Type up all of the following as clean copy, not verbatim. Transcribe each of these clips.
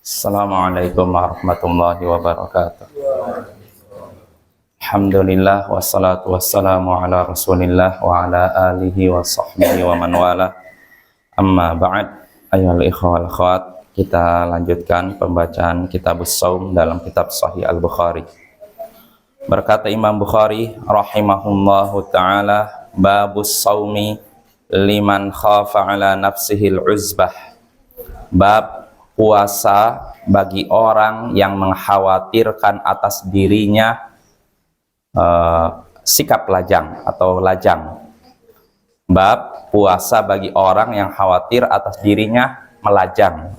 Assalamualaikum warahmatullahi wabarakatuh. Alhamdulillah wassalatu wassalamu ala rasulillah wa ala alihi wa sahbihi wa man wala. Amma ba'd, ayyuhal ikhwal akhwat, kita lanjutkan pembacaan kitabus shaum dalam kitab Sahih Al-Bukhari. Berkata Imam Bukhari rahimahullahu ta'ala, babus shaumi liman khafa ala nafsihil uzbah. Bab puasa bagi orang yang mengkhawatirkan atas dirinya sikap lajang atau lajang. Bab puasa bagi orang yang khawatir atas dirinya melajang.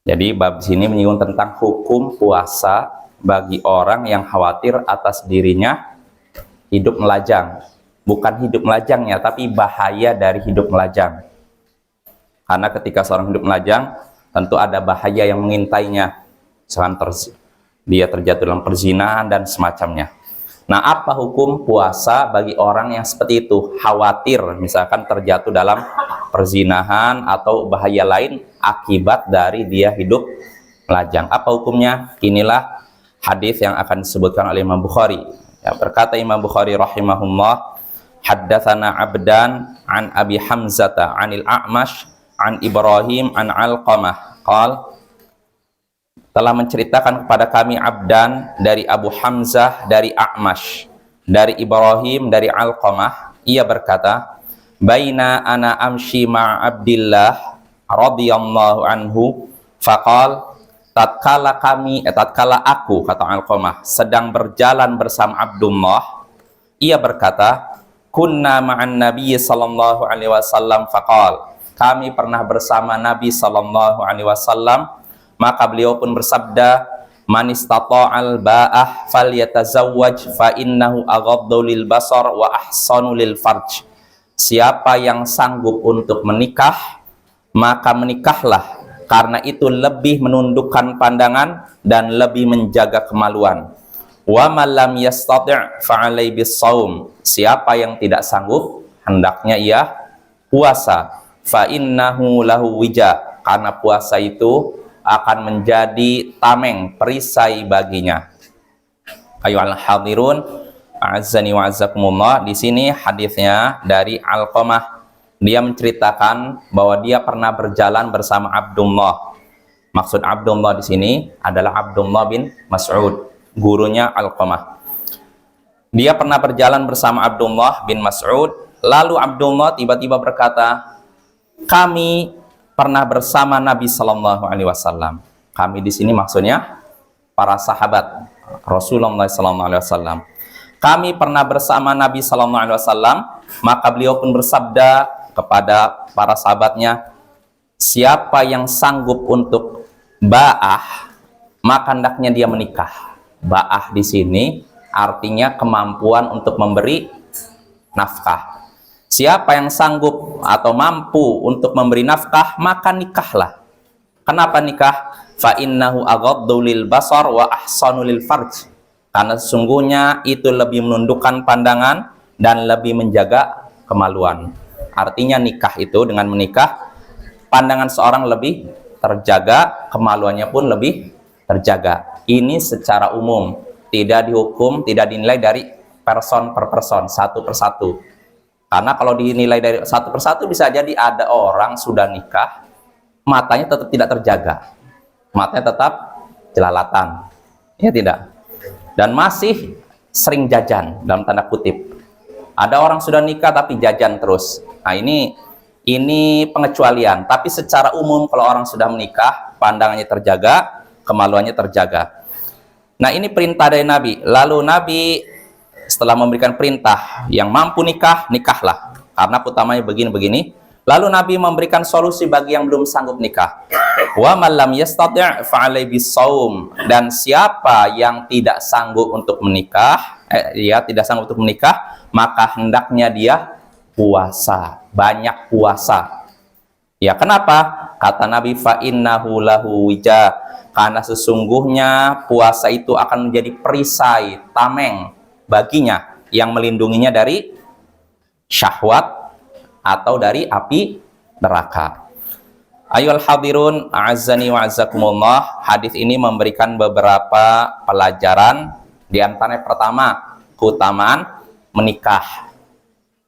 Jadi bab sini menyinggung tentang hukum puasa bagi orang yang khawatir atas dirinya hidup melajang. Bukan hidup melajangnya, tapi bahaya dari hidup melajang. Karena ketika seorang hidup melajang, tentu ada bahaya yang mengintainya, misalkan dia terjatuh dalam perzinahan dan semacamnya. Nah, apa hukum puasa bagi orang yang seperti itu, khawatir misalkan terjatuh dalam perzinahan atau bahaya lain akibat dari dia hidup melajang? Apa hukumnya? Inilah hadis yang akan disebutkan oleh Imam Bukhari. Ya, berkata Imam Bukhari rahimahullah, haddatsana Abdan an Abi Hamzata anil A'mash an Ibrahim an Alqamah qal, telah menceritakan kepada kami Abdan dari Abu Hamzah dari A'mash dari Ibrahim dari Alqamah, ia berkata, baina ana amshi ma Abdillah radhiyallahu anhu faqal, tatkala aku, kata Alqamah, sedang berjalan bersama Abdullah, ia berkata, kunna ma'an nabiy sallallahu alaihi wasallam faqal, kami pernah bersama Nabi sallallahu alaihi wasallam, maka beliau pun bersabda, man istata'al ba'ah falyatazawwaj fa innahu aghaddu lil basar wa ahsanu lil farj. Siapa yang sanggup untuk menikah, maka menikahlah, karena itu lebih menundukkan pandangan dan lebih menjaga kemaluan. Wa man lam yastati' fa alaihi bis-shaum. Siapa yang tidak sanggup, hendaknya ia puasa. Fa innahu lahu wija, karena puasa itu akan menjadi tameng, perisai baginya. Ayyuhal hadirun, a'azzani wa a'azzakumullah. Di sini hadisnya dari Alqamah. Dia menceritakan bahwa dia pernah berjalan bersama Abdullah. Maksud Abdullah di sini adalah Abdullah bin Mas'ud, gurunya Alqamah. Dia pernah berjalan bersama Abdullah bin Mas'ud, lalu Abdullah tiba-tiba berkata, kami pernah bersama Nabi Sallallahu Alaihi Wasallam. Kami di sini maksudnya para sahabat Rasulullah Sallallahu Alaihi Wasallam. Kami pernah bersama Nabi Sallallahu Alaihi Wasallam, maka beliau pun bersabda kepada para sahabatnya, siapa yang sanggup untuk ba'ah, maka hendaknya dia menikah. Ba'ah di sini artinya kemampuan untuk memberi nafkah. Siapa yang sanggup atau mampu untuk memberi nafkah, maka nikahlah. Kenapa nikah? Fa innahu aghaddu lil basar wa ahsanu lil farj. Karena sesungguhnya itu lebih menundukkan pandangan dan lebih menjaga kemaluan. Artinya nikah itu, dengan menikah, pandangan seorang lebih terjaga, kemaluannya pun lebih terjaga. Ini secara umum, tidak dihukum, tidak dinilai dari person per person, satu persatu. Karena kalau dinilai dari satu persatu, bisa jadi ada orang sudah nikah, matanya tetap tidak terjaga, matanya tetap jelalatan, ya tidak, dan masih sering jajan dalam tanda kutip. Ada orang sudah nikah tapi jajan terus. Nah, ini pengecualian. Tapi secara umum kalau orang sudah menikah, pandangannya terjaga, kemaluannya terjaga. Nah, ini perintah dari Nabi. Lalu Nabi setelah memberikan perintah, yang mampu nikah, nikahlah. Karena utamanya begini-begini. Lalu Nabi memberikan solusi bagi yang belum sanggup nikah. Wa man lam yastati' fa alaihi bis-shaum. Dan siapa yang tidak sanggup untuk menikah, maka hendaknya dia puasa. Banyak puasa. Ya, kenapa? Kata Nabi, fa innahu lahu wija. Karena sesungguhnya puasa itu akan menjadi perisai, tameng baginya, yang melindunginya dari syahwat atau dari api neraka. Ayyuhal hadirun, a'azzani wa a'azzakumullah. Hadis ini memberikan beberapa pelajaran. Di antaranya pertama, keutamaan menikah.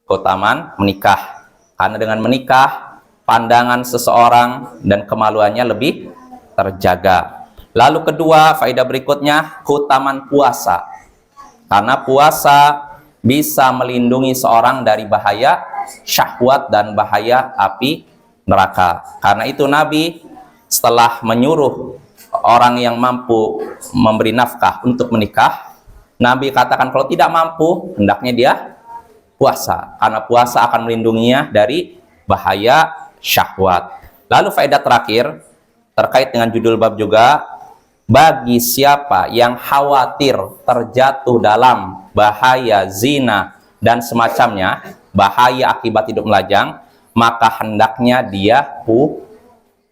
Keutamaan menikah. Karena dengan menikah, pandangan seseorang dan kemaluannya lebih terjaga. Lalu kedua, faedah berikutnya, keutamaan puasa. Karena puasa bisa melindungi seorang dari bahaya syahwat dan bahaya api neraka. Karena itu Nabi setelah menyuruh orang yang mampu memberi nafkah untuk menikah, Nabi katakan kalau tidak mampu, hendaknya dia puasa. Karena puasa akan melindunginya dari bahaya syahwat. Lalu faedah terakhir, terkait dengan judul bab juga, bagi siapa yang khawatir terjatuh dalam bahaya zina dan semacamnya, bahaya akibat hidup melajang, maka hendaknya dia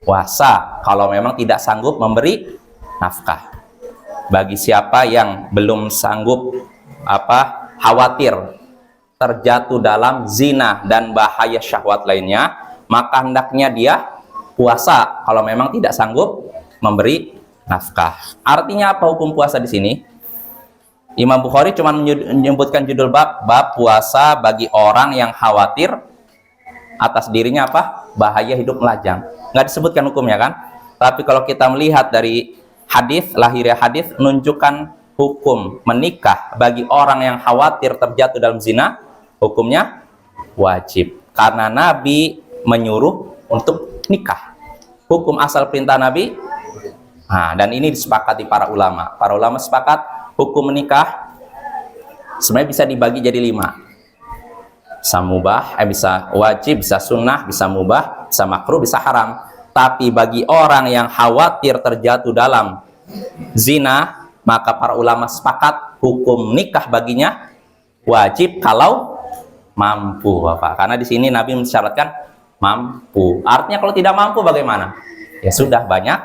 puasa kalau memang tidak sanggup memberi nafkah. Bagi siapa yang belum sanggup khawatir terjatuh dalam zina dan bahaya syahwat lainnya, maka hendaknya dia puasa kalau memang tidak sanggup memberi nafkah. Artinya apa hukum puasa di sini? Imam Bukhari cuma menyebutkan judul bab puasa bagi orang yang khawatir atas dirinya bahaya hidup melajang. Nggak disebutkan hukumnya kan? Tapi kalau kita melihat dari hadis, lahirnya hadis menunjukkan hukum menikah bagi orang yang khawatir terjatuh dalam zina, hukumnya wajib. Karena Nabi menyuruh untuk nikah. Hukum asal perintah Nabi. Nah, dan ini disepakati para ulama. Para ulama sepakat hukum menikah sebenarnya bisa dibagi jadi 5. Bisa mubah, bisa wajib, bisa sunnah, bisa mubah, bisa makruh, bisa haram. Tapi bagi orang yang khawatir terjatuh dalam zina, maka para ulama sepakat hukum nikah baginya wajib kalau mampu, Bapak. Karena di sini Nabi mensyaratkan mampu. Artinya kalau tidak mampu bagaimana? Ya sudah, banyak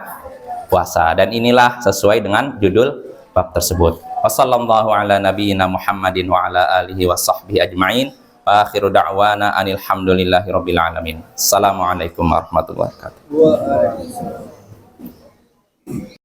puasa. Dan inilah sesuai dengan judul bab tersebut. Wassallallahu ala nabiyyina Muhammadin wa ala alihi wa sahbihi ajma'in. Akhiru da'wana anil hamdulillahi rabbil alamin. Assalamualaikum warahmatullahi wabarakatuh.